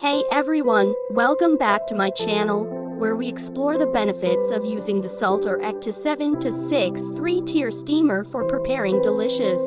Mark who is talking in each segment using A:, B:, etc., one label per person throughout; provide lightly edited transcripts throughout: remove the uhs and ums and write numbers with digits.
A: Hey everyone, welcome back to my channel, where we explore the benefits of using the saltwaowk to 7 to 6 3-tier steamer for preparing delicious.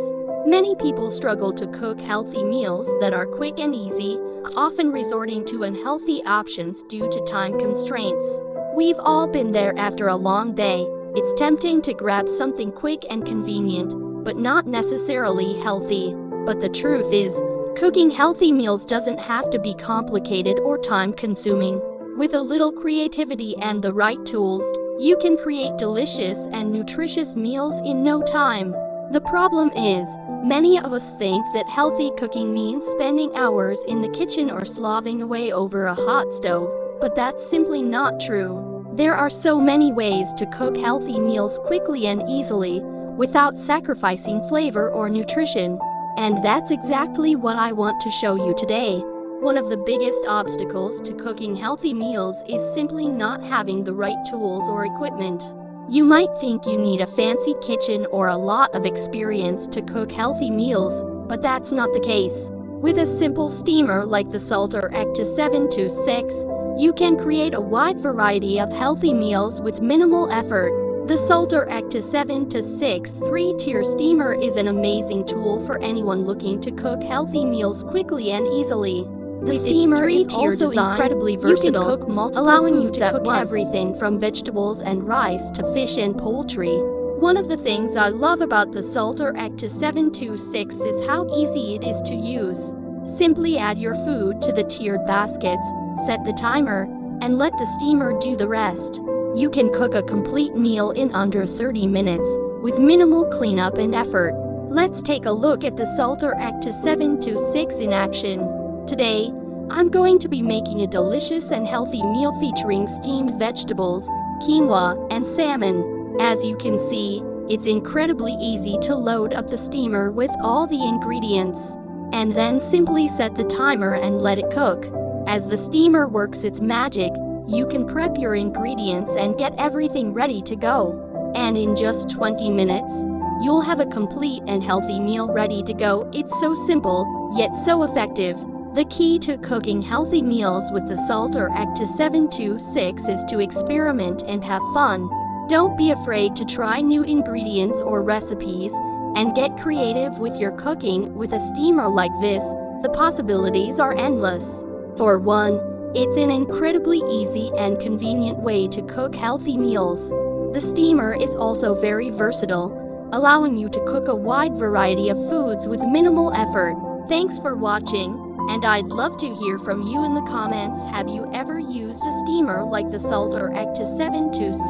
A: Many people struggle to cook healthy meals that are quick and easy, often resorting to unhealthy options due to time constraints. We've all been there after a long day. It's tempting to grab something quick and convenient, but not necessarily healthy. But the truth is, cooking healthy meals doesn't have to be complicated or time-consuming. With a little creativity and the right tools, you can create delicious and nutritious meals in no time. The problem is, many of us think that healthy cooking means spending hours in the kitchen or slaving away over a hot stove, but that's simply not true. There are so many ways to cook healthy meals quickly and easily, without sacrificing flavor or nutrition. And that's exactly what I want to show you today. One of the biggest obstacles to cooking healthy meals is simply not having the right tools or equipment. You might think you need a fancy kitchen or a lot of experience to cook healthy meals, but that's not the case. With a simple steamer like the saltwaowk to 7 to 6, you can create a wide variety of healthy meals with minimal effort. The saltwaowk to 7 to 6 3-tier steamer is an amazing tool for anyone looking to cook healthy meals quickly and easily. The steamer is also incredibly versatile, you can cook allowing you to cook everything from vegetables and rice to fish and poultry. One of the things I love about the saltwaowk to 7 to 6 is how easy it is to use. Simply add your food to the tiered baskets, set the timer, and let the steamer do the rest. You can cook a complete meal in under 30 minutes, with minimal cleanup and effort. Let's take a look at the saltwaowk to 7 to 6 in action. Today, I'm going to be making a delicious and healthy meal featuring steamed vegetables, quinoa, and salmon. As you can see, it's incredibly easy to load up the steamer with all the ingredients, and then simply set the timer and let it cook. As the steamer works its magic, you can prep your ingredients and get everything ready to go. And in just 20 minutes, you'll have a complete and healthy meal ready to go. It's so simple, yet so effective. The key to cooking healthy meals with the saltwaowk to 7 to 6 is to experiment and have fun. Don't be afraid to try new ingredients or recipes, and get creative with your cooking. With a steamer like this, the possibilities are endless. For one, it's an incredibly easy and convenient way to cook healthy meals. The steamer is also very versatile, allowing you to cook a wide variety of foods with minimal effort. Thanks for watching, and I'd love to hear from you in the comments. Have you ever used a steamer like the saltwaowk to 7 to 6?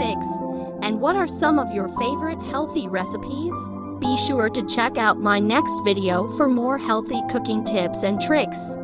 A: And what are some of your favorite healthy recipes? Be sure to check out my next video for more healthy cooking tips and tricks.